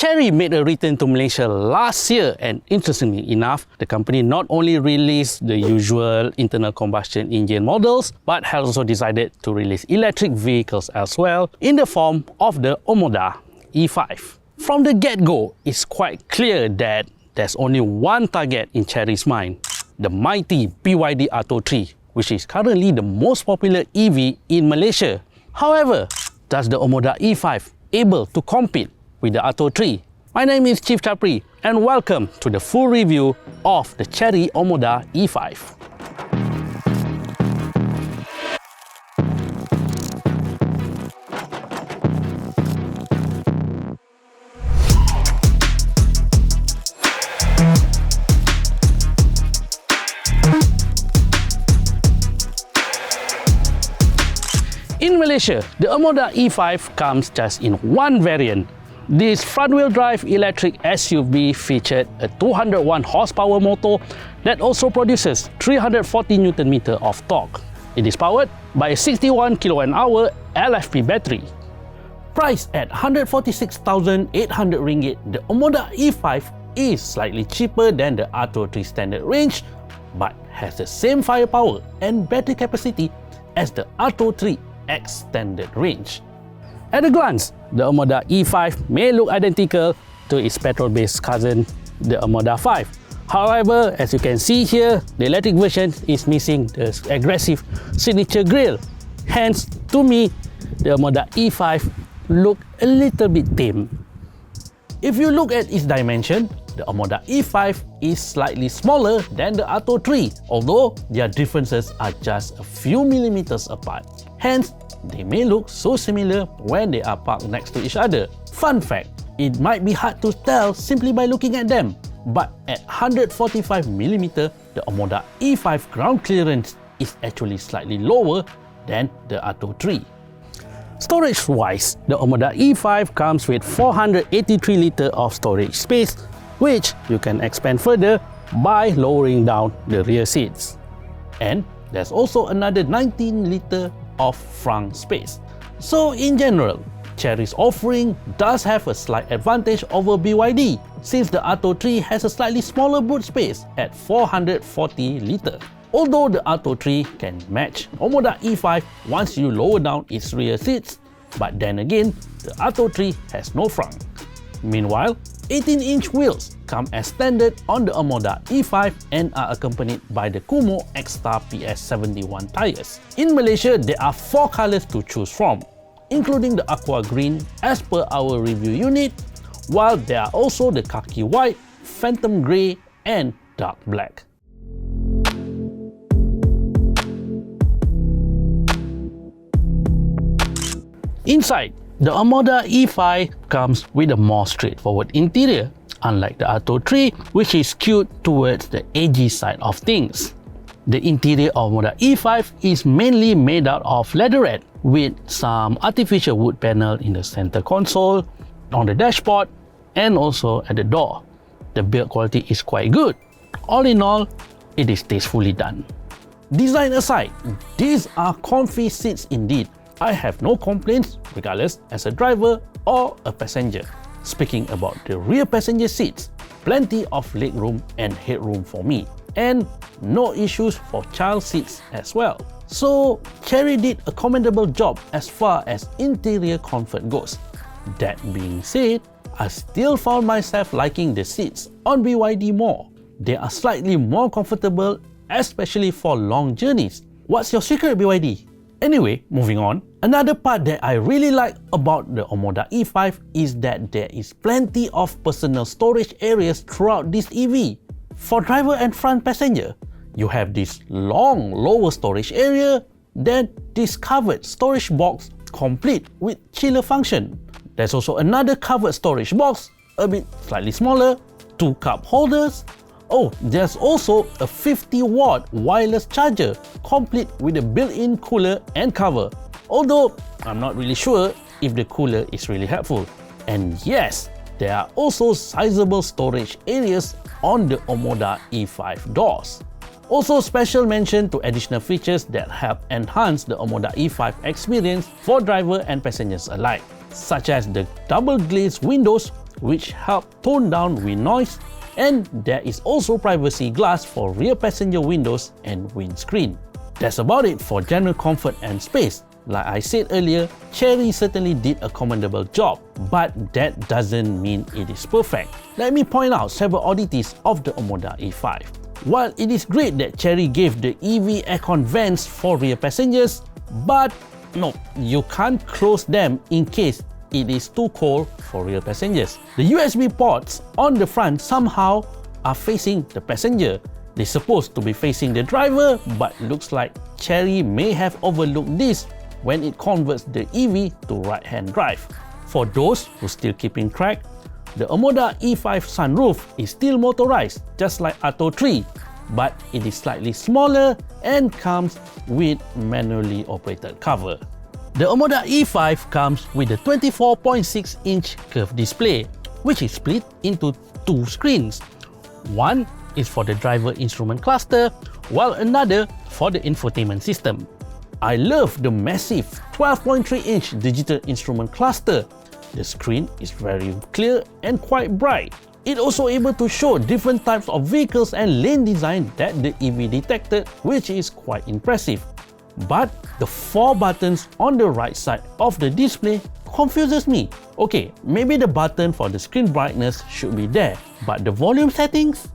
Chery made a return to Malaysia last year, and interestingly enough, the company not only released the usual internal combustion engine models, but has also decided to release electric vehicles as well in the form of the Omoda E5. From the get-go, it's quite clear that there's only one target in Chery's mind, the mighty BYD Atto 3, which is currently the most popular EV in Malaysia. However, does the Omoda E5 able to compete with the Atto 3? My name is Chief Chapree, and welcome to the full review of the Chery Omoda E5. In Malaysia, the Omoda E5 comes just in one variant. This front-wheel drive electric SUV featured a 201 horsepower motor that also produces 340 Nm of torque. It is powered by a 61 kWh LFP battery. Priced at 146,800 ringgit, the Omoda E5 is slightly cheaper than the Atto 3 standard range, but has the same firepower and battery capacity as the Atto 3 extended range. At a glance, the Omoda E5 may look identical to its petrol-based cousin, the Omoda 5. However, as you can see here, the electric version is missing the aggressive signature grille. Hence, to me, the Omoda E5 look a little bit tame. If you look at its dimension, the Omoda E5 is slightly smaller than the Atto 3, although their differences are just a few millimeters apart. Hence, they may look so similar when they are parked next to each other. Fun fact, it might be hard to tell simply by looking at them, but at 145mm, the Omoda E5 ground clearance is actually slightly lower than the Atto 3. Storage-wise, the Omoda E5 comes with 483 litres of storage space, which you can expand further by lowering down the rear seats. And there's also another 19 litres of front space. So in general, Chery's offering does have a slight advantage over BYD, since the Atto 3 has a slightly smaller boot space at 440 litres. Although the Atto 3 can match Omoda E5 once you lower down its rear seats, but then again, the Atto 3 has no front. Meanwhile, 18-inch wheels come as standard on the Omoda E5 and are accompanied by the Kumo X-Star PS71 tyres. In Malaysia, there are 4 colours to choose from, including the aqua green as per our review unit, while there are also the khaki white, phantom grey and dark black. Inside, the Omoda E5 comes with a more straightforward interior, unlike the Atto 3, which is skewed towards the edgy side of things. The interior of Omoda E5 is mainly made out of leatherette, with some artificial wood panel in the center console, on the dashboard, and also at the door. The build quality is quite good. All in all, it is tastefully done. Design aside, these are comfy seats indeed. I have no complaints regardless as a driver or a passenger. Speaking about the rear passenger seats, plenty of legroom and headroom for me, and no issues for child seats as well. So Chery did a commendable job as far as interior comfort goes. That being said, I still found myself liking the seats on BYD more. They are slightly more comfortable, especially for long journeys. What's your secret, BYD? Anyway, moving on. Another part that I really like about the Omoda E5 is that there is plenty of personal storage areas throughout this EV. For driver and front passenger, you have this long lower storage area, then this covered storage box complete with chiller function. There's also another covered storage box, a bit slightly smaller, 2 cup holders. Oh, there's also a 50-watt wireless charger, complete with a built-in cooler and cover. Although, I'm not really sure if the cooler is really helpful. And yes, there are also sizable storage areas on the Omoda E5 doors. Also, special mention to additional features that help enhance the Omoda E5 experience for driver and passengers alike, such as the double glazed windows which help tone down wind noise, and there is also privacy glass for rear passenger windows and windscreen. That's about it for general comfort and space. Like I said earlier, Chery certainly did a commendable job, but that doesn't mean it is perfect. Let me point out several oddities of the Omoda E5. While it is great that Chery gave the EV aircon vents for rear passengers, but no, you can't close them in case it is too cold for rear passengers. The USB ports on the front somehow are facing the passenger. They're supposed to be facing the driver, but looks like Chery may have overlooked this when it converts the EV to right-hand drive. For those who still keeping track, the Omoda E5 sunroof is still motorized, just like Atto 3, but it is slightly smaller and comes with manually operated cover. The Omoda E5 comes with a 24.6-inch curved display, which is split into two screens. One is for the driver instrument cluster, while another for the infotainment system. I love the massive 12.3-inch digital instrument cluster. The screen is very clear and quite bright. It's also able to show different types of vehicles and lane design that the EV detected, which is quite impressive. But the 4 buttons on the right side of the display confuses me. Okay, maybe the button for the screen brightness should be there, but the volume settings?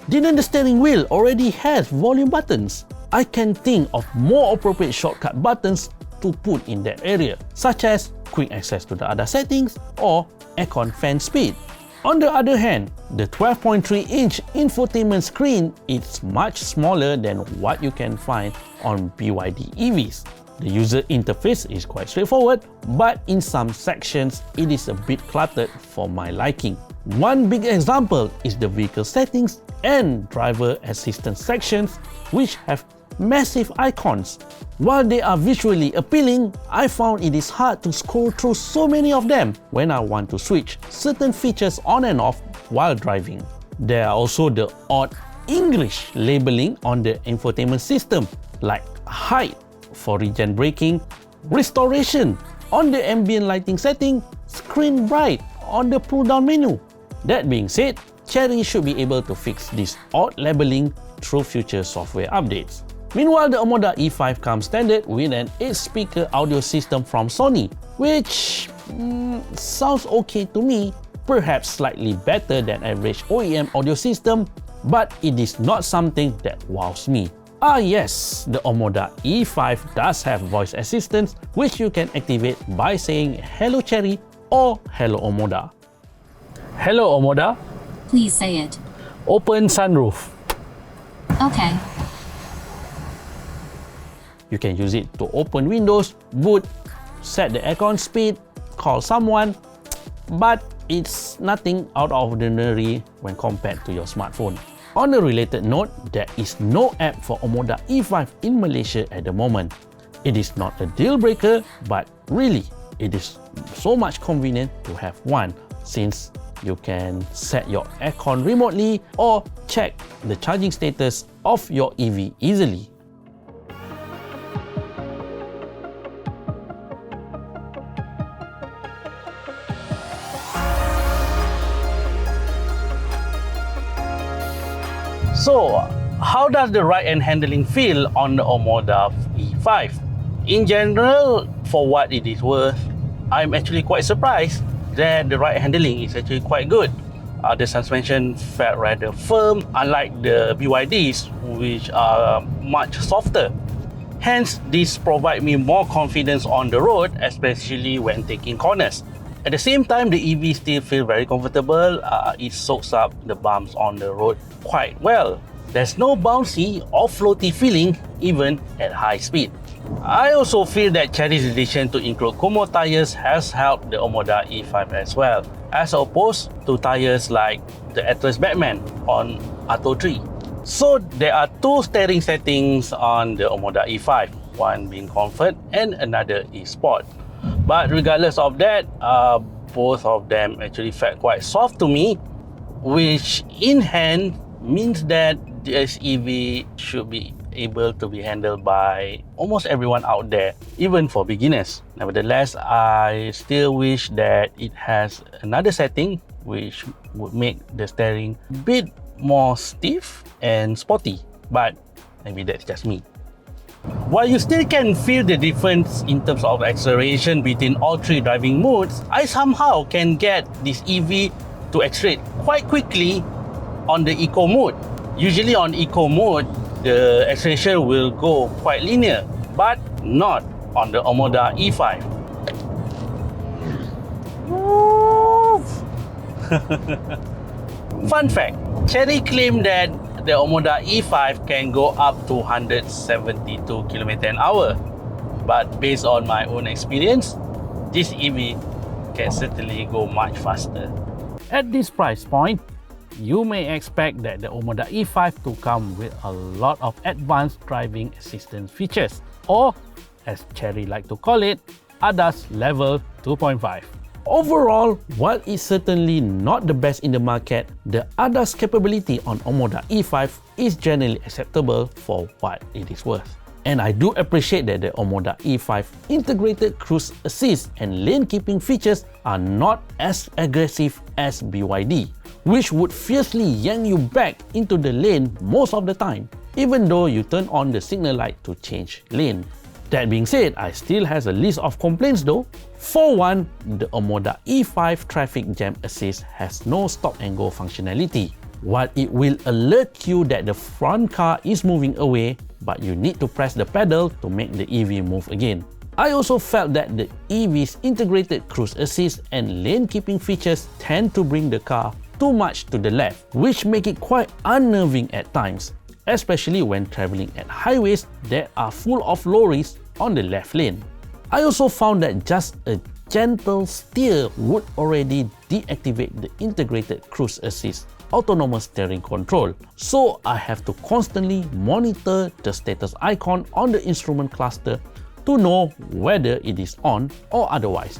Didn't the steering wheel already has volume buttons? I can think of more appropriate shortcut buttons to put in that area, such as quick access to the other settings or aircon fan speed. On the other hand, the 12.3-inch infotainment screen is much smaller than what you can find on BYD EVs. The user interface is quite straightforward, but in some sections it is a bit cluttered for my liking. One big example is the vehicle settings and driver assistance sections, which have massive icons. While they are visually appealing, I found it is hard to scroll through so many of them when I want to switch certain features on and off while driving. There are also the odd English labeling on the infotainment system, like height for regen braking, restoration on the ambient lighting setting, screen bright on the pull-down menu. That being said, Chery should be able to fix this odd labeling through future software updates. Meanwhile, the Omoda E5 comes standard with an 8-speaker audio system from Sony, which sounds okay to me, perhaps slightly better than average OEM audio system, but it is not something that wows me. Ah yes, the Omoda E5 does have voice assistance, which you can activate by saying "Hello Chery" or "Hello Omoda." Hello Omoda. Please say it. Open sunroof. Okay. You can use it to open windows, boot, set the aircon speed, call someone, but it's nothing out of the ordinary when compared to your smartphone. On a related note, there is no app for Omoda E5 in Malaysia at the moment. It is not a deal breaker, but really, it is so much convenient to have one, since you can set your aircon remotely or check the charging status of your EV easily. So, how does the right-hand handling feel on the Omoda E5? In general, for what it is worth, I'm actually quite surprised that the right handling is actually quite good. The suspension felt rather firm, unlike the BYDs, which are much softer. Hence, this provides me more confidence on the road, especially when taking corners. At the same time, the EV still feels very comfortable. It soaks up the bumps on the road quite well. There's no bouncy or floaty feeling even at high speed. I also feel that Chery's decision to include Como tires has helped the Omoda E5 as well, as opposed to tires like the Atlas Batman on Atto 3. So there are two steering settings on the Omoda E5, one being comfort and another is sport. But regardless of that, both of them actually felt quite soft to me, which in hand means that this EV should be able to be handled by almost everyone out there, even for beginners. Nevertheless, I still wish that it has another setting which would make the steering a bit more stiff and sporty, but maybe that's just me. While you still can feel the difference in terms of acceleration between all three driving modes, I somehow can get this EV to accelerate quite quickly on the Eco mode. Usually on Eco mode, the acceleration will go quite linear, but not on the Omoda E5. Fun fact, Chery claimed that the Omoda E5 can go up to 172 km/h, but based on my own experience, this EV can certainly go much faster. At this price point, you may expect that the Omoda E5 to come with a lot of advanced driving assistance features, or as Chery like to call it, ADAS level 2.5. Overall, while it's certainly not the best in the market, the ADAS capability on Omoda E5 is generally acceptable for what it is worth. And I do appreciate that the Omoda E5 integrated cruise assist and lane keeping features are not as aggressive as BYD, which would fiercely yank you back into the lane most of the time, even though you turn on the signal light to change lane. That being said, I still has a list of complaints though. For one, the Omoda E5 traffic jam assist has no stop and go functionality. While it will alert you that the front car is moving away, but you need to press the pedal to make the EV move again. I also felt that the EV's integrated cruise assist and lane keeping features tend to bring the car too much to the left, which make it quite unnerving at times, especially when traveling at highways that are full of lorries on the left lane. I also found that just a gentle steer would already deactivate the integrated cruise assist autonomous steering control, so I have to constantly monitor the status icon on the instrument cluster to know whether it is on or otherwise.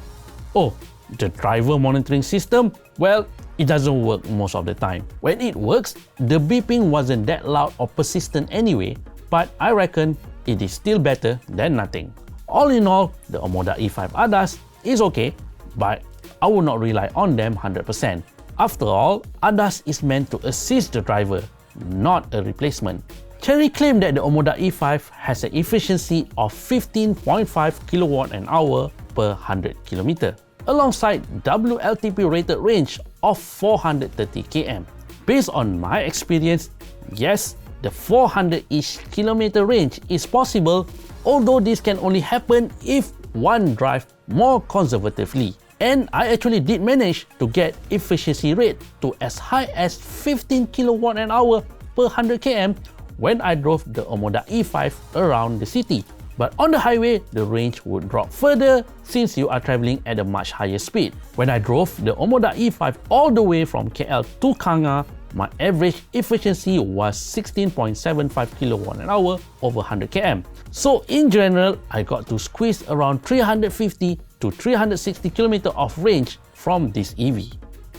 Oh, the driver monitoring system? Well, it doesn't work most of the time. When it works, the beeping wasn't that loud or persistent anyway, but I reckon it is still better than nothing. All in all, the Omoda E5 ADAS is okay, but I will not rely on them 100%. After all, ADAS is meant to assist the driver, not a replacement. Chery claimed that the Omoda E5 has an efficiency of 15.5 kWh per 100 km, alongside WLTP rated range of 430 km. Based on my experience, yes, the 400-ish km range is possible, although this can only happen if one drives more conservatively. And I actually did manage to get efficiency rate to as high as 15 kWh per 100 km when I drove the Omoda E5 around the city. But on the highway, the range would drop further since you are traveling at a much higher speed. When I drove the Omoda E5 all the way from KL to Kanga, my average efficiency was 16.75 kWh over 100 km. So in general, I got to squeeze around 350 to 360 km of range from this EV.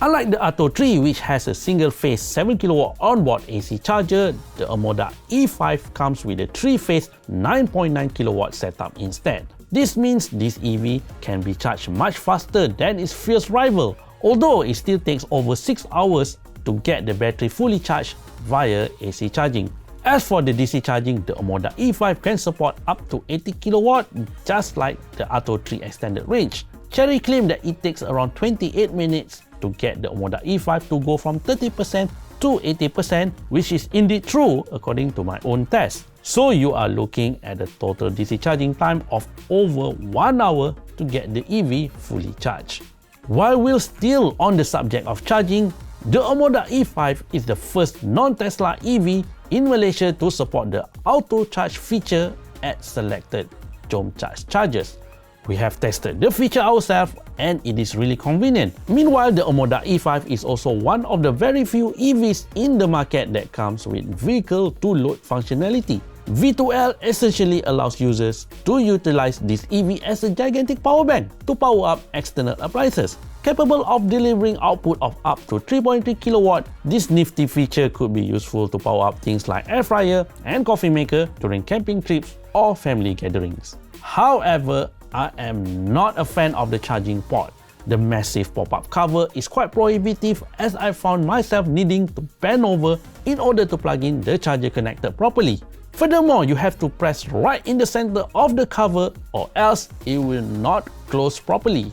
Unlike the Atto 3, which has a single-phase 7 kW onboard AC charger, the Omoda E5 comes with a 3-phase 9.9 kW setup instead. This means this EV can be charged much faster than its fierce rival, although it still takes over 6 hours to get the battery fully charged via AC charging. As for the DC charging, the Omoda E5 can support up to 80 kW, just like the Atto 3 extended range. Chery claimed that it takes around 28 minutes to get the Omoda E5 to go from 30% to 80%, which is indeed true according to my own test. So you are looking at a total DC charging time of over 1 hour to get the EV fully charged. While we're still on the subject of charging, the Omoda E5 is the first non-Tesla EV in Malaysia to support the auto charge feature at selected Jom Charge chargers. We have tested the feature ourselves and it is really convenient. Meanwhile, the Omoda E5 is also one of the very few EVs in the market that comes with vehicle-to-load functionality. V2L essentially allows users to utilize this EV as a gigantic power bank to power up external appliances. Capable of delivering output of up to 3.3 kW, this nifty feature could be useful to power up things like air fryer and coffee maker during camping trips or family gatherings. However, I am not a fan of the charging port. The massive pop-up cover is quite prohibitive, as I found myself needing to bend over in order to plug in the charger connector properly. Furthermore, you have to press right in the center of the cover or else it will not close properly.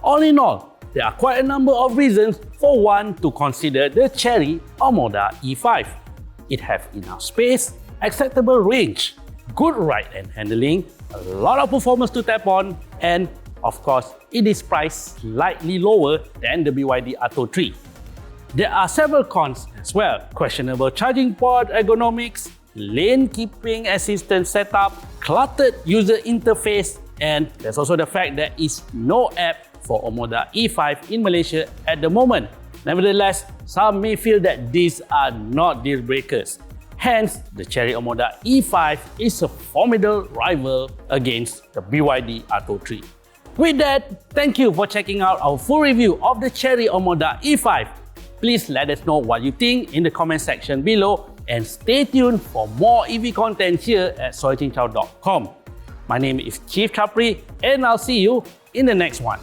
All in all, there are quite a number of reasons for one to consider the Chery Omoda E5. It has enough space, acceptable range, good ride and handling, a lot of performance to tap on, and of course, it is priced slightly lower than the BYD Atto 3. There are several cons as well: questionable charging port ergonomics, lane keeping assistance setup, cluttered user interface, and there's also the fact there is no app for Omoda E5 in Malaysia at the moment. Nevertheless, some may feel that these are not deal breakers. Hence, the Chery Omoda E5 is a formidable rival against the BYD Atto 3. With that, thank you for checking out our full review of the Chery Omoda E5. Please let us know what you think in the comment section below and stay tuned for more EV content here at soychinchow.com. My name is Chief Chapree and I'll see you in the next one.